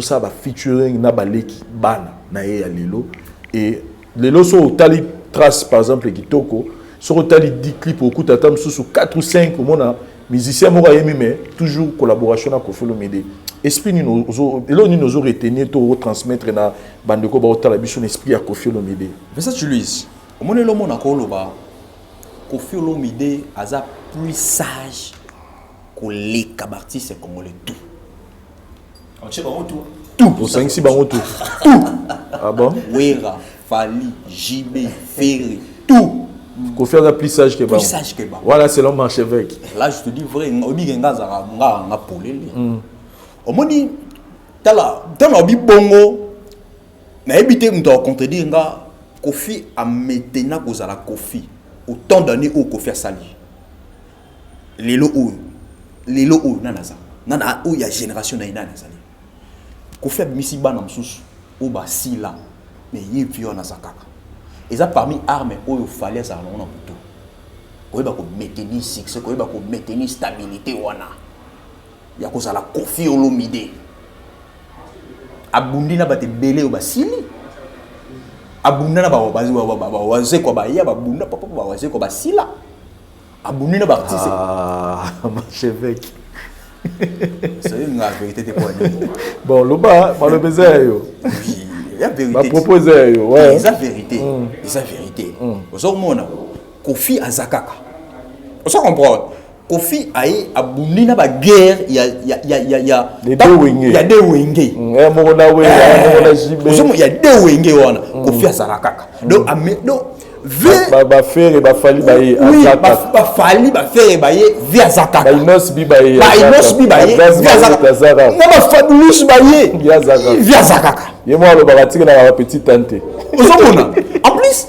Ça va featuring na baleki bana na ya lelo et lelo so tali trace par exemple kitoko so tali 10 clips au coup tatam sous 4 ou 5 au mona musicien mo yemi mais toujours collaboration na Koffi Olomide esprit ni nous retenir to transmettre na bandeko ba otala biso esprit ya Koffi Olomide mais ça tu Luis au mona lo mona ko loba Koffi Olomide aza plus sage que les artistes congolais tout. Tout pour 5-6 bango tout. Ah bon? Wera, Fali, JB, Ferry, tout. Koffi a plus sage que Plus sage que Bam. Voilà, c'est l'homme archevêque. Là, je te dis vrai, obi genga zara nga polé. Omoni tala obi bongo na ebité m'to contredire nga Koffi a maintenant kozala Koffi autant d'années au Koffi a sali. Lelo o nanaza. Nana o ya génération na ina nazali. Koffi a misi bana msusu o ba sila mais yi vio na zakaka. Eza parmi armes oyo fallait ça na buto. Koyeba ko maintenir succès, koyeba ko maintenir stabilité wana. Ya kozala Koffi Olomide. Abundi na bate belé o ba sili. Abunda na ba waze ko ba ya ba bunda papa ba waze ko ba sila. Abundi na ba artiste. Archevêque. C'est une vérité de quoi. Bon, le bas, le baiser. Oui, il y a vérité. Ma proposer, ouais. C'est la vérité. C'est la vérité. Au moins, Koffi Azakaka. On s'en comprend. Kofi aye abundi na ba guerre il y a les deux wenge. Il y a deux wenge. Il y a deux wenge wana. Kofi azala kaka. Donc ba faire ba fali ba ye azaka. Ba fali ba faire ba ye via zakaka. Ba inos bi ba ye. Ba inos bi ba ye via zakaka. Na ba fabulous ba ye via zakaka. Ye mo lo ba tika na ba petite tante. Ozomona. En plus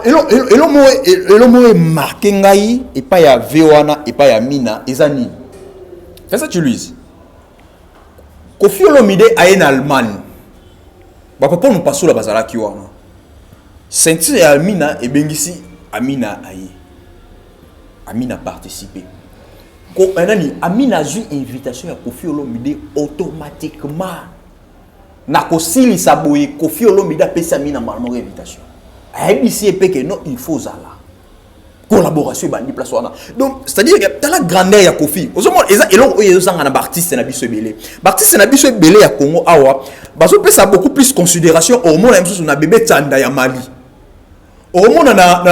et le mot est marqué ngai et pas ya Vewana et pas ya Mina ezani. Fais ça tu lui. Kofi Olomide a en Allemagne. Ba papa nous passe la bazala ki wana. Ceinture et Amina et bengisi Amina aye. Amina participé. Ko enani Amina a eu invitation à Kofi Olomide automatiquement. Na ko sili saboye Kofi Olomide a pesa Amina normalement invitation. Ici que non il faut ça là collaboration bandi place wana donc c'est-à-dire que dans la grandeur ya Kofi ozomona eza eloko oyo ezanga na artiste na biso ebele artiste na biso ebele ya Congo awa bazo pesa beaucoup plus considération au monde même sous na bébé Tanda ya Mali au monde na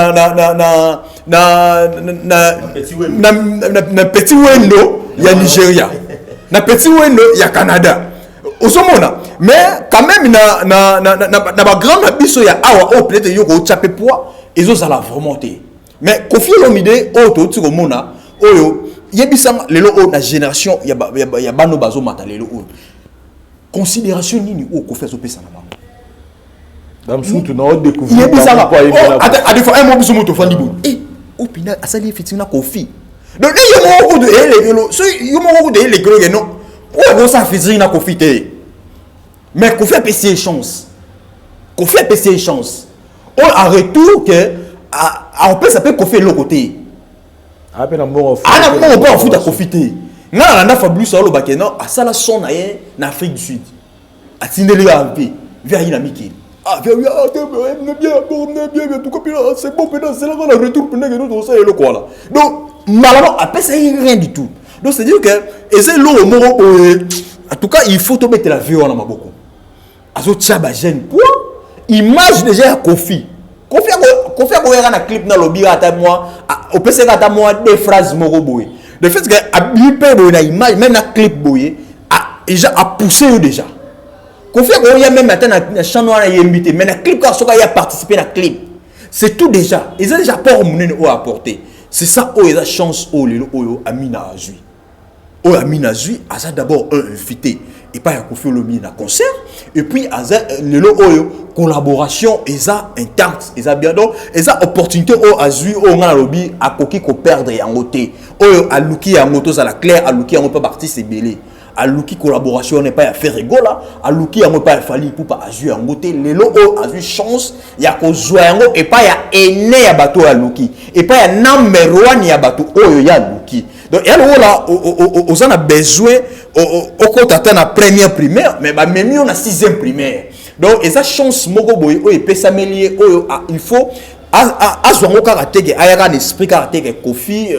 petit wendo ya Nigeria na petit wendo ya Canada ozomona mais quand même na ba grand biso ya awa o peut-être yoko chape poids ezo ça la vraiment mais Kofi Olomide o to tiko mona oyo yebisanga lelo o na génération ya bano bazo mata lelo o considération nini o Kofi azo pesa na bango dam surtout na o découvrir yebisanga a des fois un mot biso moto fandi bo o pina asali fitina Kofi donc yo mo ko de ele so yo mo ko de ele gelo non o ça fitina na Kofi te. Mais Kofi a payé chance. Kofi a payé chance. En retour que on peut s'appeler Kofi l'autre côté. Ah ben on peut en foutre à Kofi té. Na na Fabulous solo bakeno a ça la son en Afrique du Sud. A tindeli a peu vers dynamique. Ah bien tout copie c'est bon pendant c'est là on a retour pendant que nous ça le quoi là. Donc malheureusement après ça rien du tout. Donc c'est dire que et c'est l'eau moro en tout cas il faut te mettre la vie on a beaucoup. Azo tchaba jeune quoi image déjà Kofi a koyaka na clip na lobby ata moi au PC ata moi des phrases moko boy le fait que a boy na image même na clip boy déjà a poussé déjà Kofi a même maintenant na channel na invité mais na clip quand soka a participé na clip c'est tout déjà ils ont déjà port monene au apporter c'est ça où ils a chance au lelo oyo Amina Azui o Amina Azui a d'abord invité et pas à Kofi Olomide na concert et puis aza lelo oyo collaboration eza intacte eza bien donc eza opportunité o Azui o ngana lobby a koki ko perdre yango te oyo aluki yango to za la clair aluki yango pas artiste belé aluki collaboration n'est pas à faire rigola aluki yango pas fali pour pas Azui yango te lelo o Azui chance ya ko jouer yango et pas ya ene ya bato aluki et pas ya number 1 ya bato oyo ya aluki. Donc il y a là aux en a besoin au compte atteint la première primaire mais même on a sixième primaire donc et ça chance moko boy o peut s'améliorer il faut à zongo karaté ayaka un esprit karaté Kofi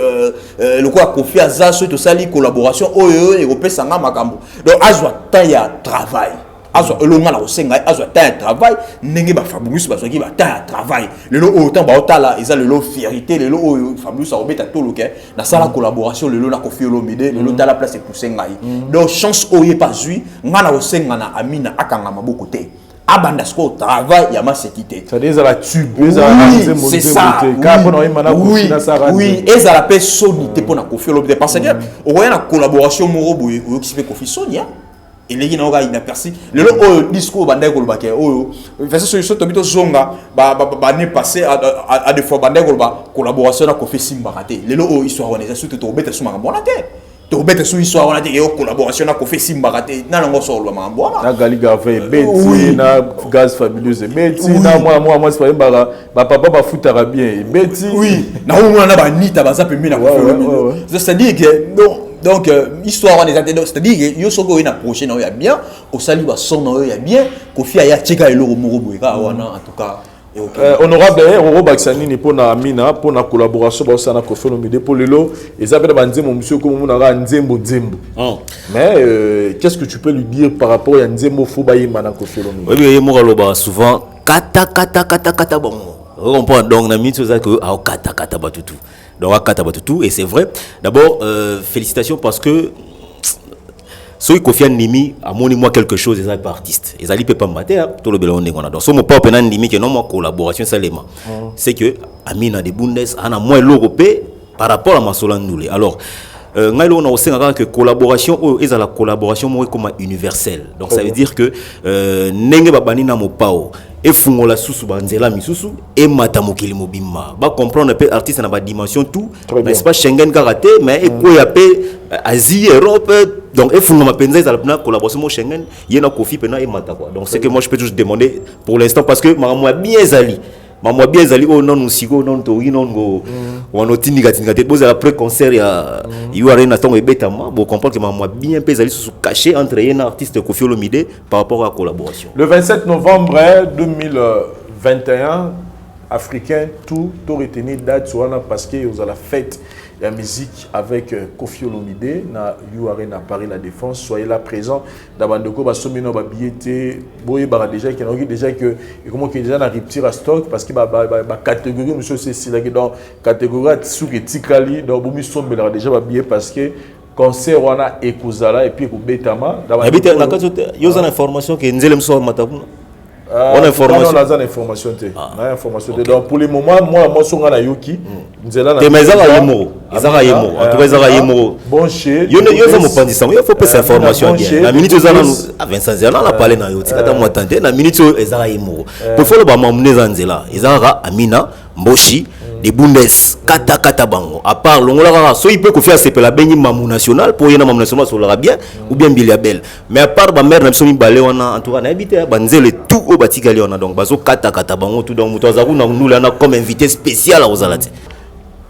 le quoi Kofi aza surtout ça li collaboration oyo et peut sanga makambo donc azwa temps ya travail azwa elonga la osenga azwa temps ya travail ndenge ba Fabulous bazwaki ba temps ya travail lelo autant ba otala eza lelo fierté lelo oyo Fabulous obeta toloke na sala collaboration lelo na Kofi Olomide lelo ta la place pour sengai donc chance oyo pas zui ngana osenga na Amina akanga maboko te abanda sko travail ya ma sécurité ça dit la tube c'est ça oui et ça la paix sonité pour na Kofi Olomide parce que on voit na collaboration moro boy oyo qui fait Kofi Sonia et les gens ont inaperçu le discours bandai kolba ke oyo fait ça sur tobito zonga ba ne passé à des fois bandai kolba collaboration na Kofi Simba raté le histoire on est surtout to beta suma bona te to beta su histoire on a dit collaboration na Kofi Simba raté na ngo solo ma bona na Galiga fait beti na gaz fabuleuse beti na moi c'est pas ba papa ba futara bien beti oui na on na ba nita ba zape mi na Kofi c'est dire que donc histoire on est c'est-à-dire yo soko ina prochaine on y a bien au sali ba son on y a bien Kofi aya cheka eloko moko boy ka wana en tout cas honorable Roro Baksanini pour na Amina pour na collaboration ba sana Kofi Olomide pour lelo ezabela banzembo monsieur comme mona ga nzembo mais qu'est-ce que tu peux lui dire par rapport à nzembo fo ba yima na Kofi Olomide oui mo loba souvent kata bon on comprend donc na mito za que kata batutu donc akata tout et c'est vrai. D'abord félicitations parce que soki Kofi Nimi a moni moi quelque chose ils pas artiste ils allaient pas mater tout le belon ngona donc so mon papa na Nimi que non moi collaboration salema c'est que Amina de Bundes ana moins l'europé par rapport à Masolan Noulé alors ngai on a aussi que collaboration ils a la collaboration moi comme universelle donc ça veut dire que nenge babani na mopao et fungola susu banzela misusu et matamokili mobimma ba comprendre peu artiste na ba dimension tout mais c'est pas Schengen karaté mais et quoi appelle Asie Europe donc et fungola penza za la collaboration mo Schengen yena Kofi pena et mata quoi donc c'est que moi je peux toujours demander pour l'instant parce que moi bien zali maman bien zali oh non nous sigo non to non go on otini gatinga boza la pré concert ya you arena tongo ebetama bon comprendre que maman bien pe zali sous caché entre un artiste Kofi Olomide par rapport à la collaboration. Le 27 novembre 2021 africain tout retenu date sur parce que vous avez la fête la musique avec Kofi Olomide na You Arena Paris La Défense. Soyez là présents. D'abandoko ba somino ba billetté boye ba déjà qui n'a déjà que comment que déjà na rupture à stock parce que ba catégorie monsieur c'est là que dans catégorie sous que tikali dans bomi sombela déjà ba billet parce que concert wana ekozala et puis ko betama habite na kato yo za information que nzele mso matabuna on a information. Non, on a information. On a information. Donc pour le moment, moi, je suis à Yoki. Mais Zara Yemo. Zara Yemo. En tout cas, Zara Yemo. Bon chez. Il faut pas cette information. La minute où Zara à Vincent Zela, on a parlé dans Yoki. Quand on attendait, la minute où Zara Yemo. Pour faire le bas, m'emmener Zanzela. Zara Amina Mboshi. Des Bundes, kata bango. À part l'ongola, soit il peut faire c'est la béni mamou national pour y en mamou national sur bien ou bien biliabel. Mais à part ma mère n'a pas balé on a en tout cas habité banzel tout au batigali on a donc bazo kata bango tout dans mutazaru nous là comme invité spécial à Ozalate.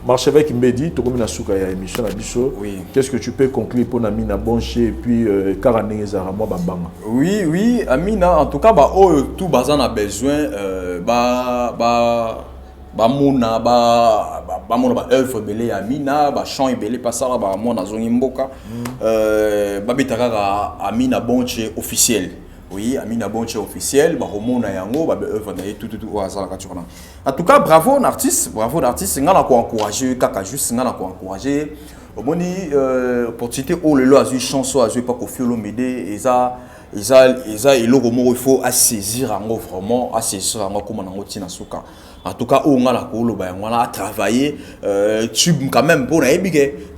Marchevêque Mbedi, tu as souka ya émission à Bisso. Oui. Qu'est-ce que tu peux conclure pour Amina Bonché et puis Karané Zaramo Bambama? Oui, Amina en tout cas tout bazan a besoin mona œuvre belé Amina chant belé passara mona zongi mboka betaka Amina Bonche officiel. Oui, Amina Bonche officiel romona yango œuvre na tout azala katurana. En tout cas bravo l'artiste ngana ko encourager kaka juste ngana ko encourager omoni opportunité le lo azui chanson azui pas Kofi Olomide eza eloko moko il faut saisir yango vraiment saisir yango comme nango tina suka. En tout cas, on a travaillé quand même pour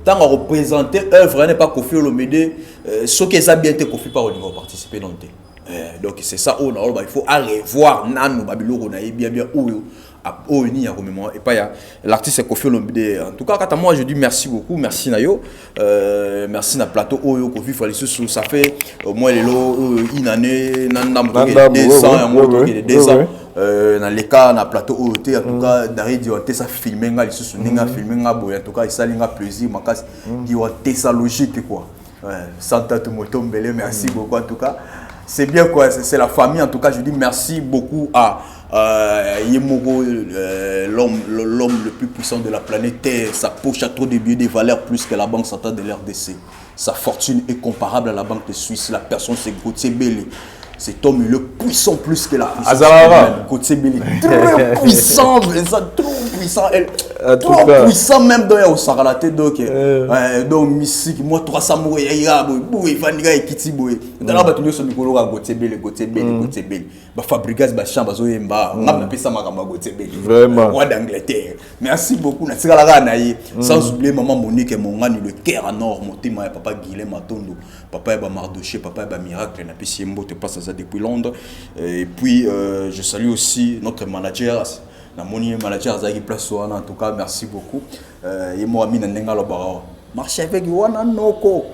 tant à représenter œuvre n'est pas Kofi Olomide ce qui est bien été Kofi pas au niveau participer dans donc c'est ça il faut revoir nanu babilo na bien ni à et pas l'artiste Kofi Olomide. En tout cas quand moi je dis merci beaucoup, merci Nayo, merci na plateau Oyo Kofi Falisou, ça fait au moins une année nanda 2 ans dans les cas na plateau Oyo en tout cas Dari Dionte ça filmer nga lisusu ninga filmer nga boy en tout cas ça linga plaisir makasi Dionte ça logique quoi. Santa Tumotombele, merci beaucoup en tout cas. C'est bien quoi, c'est la famille en tout cas, je dis merci beaucoup à Yemoro, l'homme le plus puissant de la planète Terre. Sa poche a trop de billets de valeur plus que la banque centrale de l'RDC. Sa fortune est comparable à la banque de Suisse. La personne c'est Gauthier Bélé. Cet homme il est puissant plus que la puissance. Gauthier Bélé. Très puissant, trop puissant. Trop puissant même dans le Saralate donc mystique. Moi 300 mois il va niga ekiti boy. Dans la bataille sur Nicolo Gauthier Bélé. Ba Fabregas ba chambre zo yemba. Ngam pesa makamba Gauthier Bélé. Vraiment. Roi d'Angleterre. Merci beaucoup na tikala naïe. Sans oublier maman Monique et mon gars le cœur en or mon témoin papa Guilhem Matondo. Papa ba Mardoché, papa ba Miracle na pesi mbo te passe ça depuis Londres. Et puis je salue aussi notre manager. Na moni manager Zaki Place en tout cas merci beaucoup. Et moi ami na ndenga lo bara. Marche avec wana noko.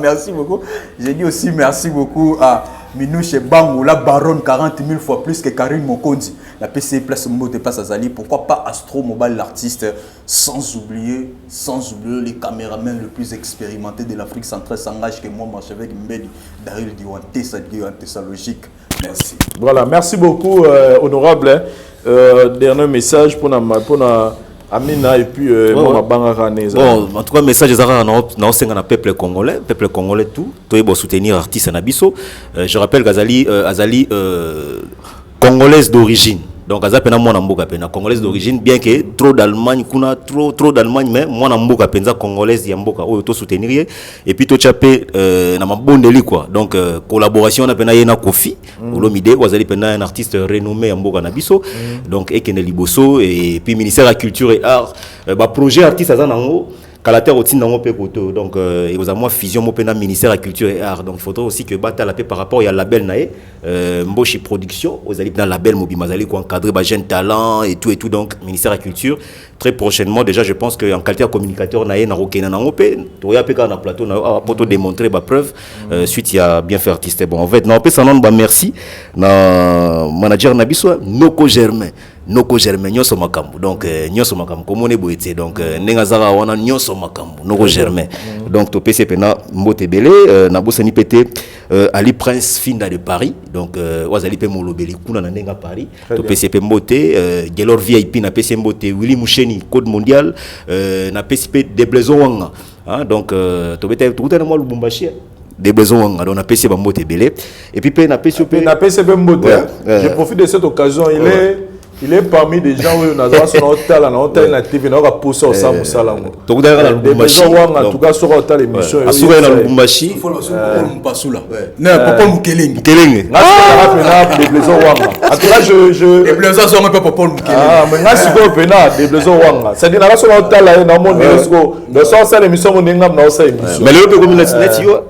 Merci beaucoup. J'ai dit aussi merci beaucoup à Minouche Bangou, la baronne 40 000 fois plus que Karine Mokondi. La PC Place Mbo te passe à Zali. Pourquoi pas Astro Mobile l'artiste, sans oublier les caméramans le plus expérimentés de l'Afrique centrale s'engage que moi, Marchevêque Mbedi, Daryl Diwanté, ça logique. Merci. Voilà, merci beaucoup, honorable. Dernier message pour Amina et puis bon, en tout cas message Zara na peuple congolais tout doit soutenir artiste Nabiso. Je rappelle Azali congolaise d'origine. Donc azapena mwana mboka pena congolaise d'origine, bien que trop d'Allemagne kuna trop d'Allemagne, mais mwana mboka penza congolaise ya mboka oyo to soutenir et puis to chapé na mabondeli quoi. Donc collaboration na pena yena Kofi Olomide wazali pena un artiste renommé ya mboka na biso. Donc ekene liboso et puis ministère de la culture et art ba projet artiste azanango Kalater au Tindango Pekoto, donc il y a moi fusion mopena ministère de la culture et art, donc il faudrait aussi que bata la paix par rapport il y a label nae Mboshi production aux allez dans label Mobimazali qui encadrer ba jeune talent et tout donc ministère de la culture très prochainement déjà je pense que en qualité de communicateur nae na rokena na ngopé to ya peka na plateau na pour démontrer ba preuve suite il y a bien fait artiste bon en fait na pesa non ba merci na manager na biso Noko Germain nyoso makambu donc nyoso makambu komone boete donc nenga zara wana nyoso makambu Noko Germain donc to PCP na mbote belé na bosani pété Ali Prince Finda de Paris donc wazali pe molobeli kuna na nenga Paris to PCP mbote Gelor VIP na PCP mbote Willy Moucheni code mondial na PCP Deblezo Wanga donc to bete tout na mo Lubumbashi des besoins on a PC mbote belé et puis na PCP mbote je profite de cette occasion il est parmi des gens où on a son hôtel en hôtel na TV na ka pousser au samu salango to kudara na Lubumbashi en tout cas sur hôtel émission asura na Lubumbashi pasula na papa mukelenge na pena des besoins wanga en tout cas je les besoins sont un peu papa mukelenge mais na siko pena des besoins wanga c'est dire na son hôtel là na mon nesco de so ça l'émission mon ngam na ça émission mais le comme net yo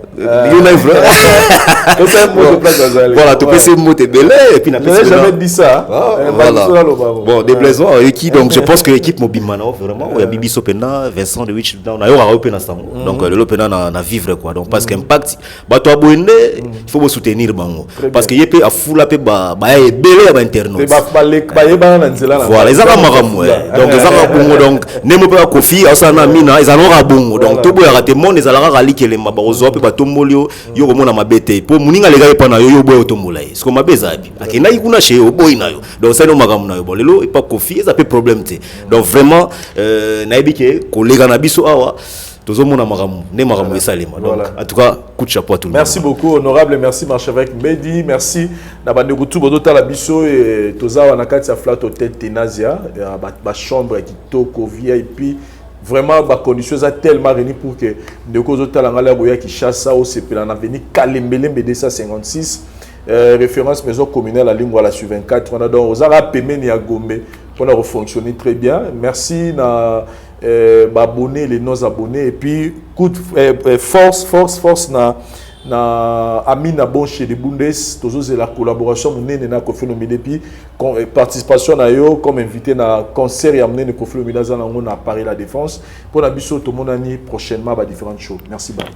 voilà tu peux se monter belé et puis na j'ai jamais dit ça voilà bon des blaisons qui donc je pense que l'équipe Mobimana vraiment il y a Bibi Sopena Vincent de Witch on a eu à open ensemble donc le Lopena na vivre quoi donc parce qu'impact ba to abonné il faut soutenir bango parce que yepé a fula pe ba belé ba internaute voilà les ara maramu donc les ara bongo donc nemo pe Kofi asana mina ils allons ra bongo donc to boya raté monde ils allons ra likele mabarozo pe ba tombolio yo komona mabete po muninga lega pa na yo boyo tombola est-ce que mabeza bi akena ikuna chez oboyi nayo donc ça no magamu nayo bolelo et pas Kofi ça peut problème té donc vraiment nayebi ke kolega na biso awa tozomona magamu ne magamu esalema donc en tout cas coup de chapeau à tout le monde. Merci beaucoup honorable merci Marchevêque Mbedi merci na bande kutu bodo la biso et tozawa na kati ya flat hotel Tenazia ba chambre kitoko VIP vraiment ba conditions tellement réunies pour que ndeko zotala ngala boya ki chassa au sepela na veni Kalembele BD 56 référence maison communale à Lingua la sur 24 on a donc aux arabes pemeni à Gombe on a fonctionné très bien merci na abonnés les non abonnés et puis coup force na Amina bon chez les Bundes toujours la collaboration menée na Kofi Olomide puis participation na yo comme invité na concert et amené Kofi Olomide dans na Paris la Défense pour la biso tout monde ani prochainement ba différentes choses merci beaucoup.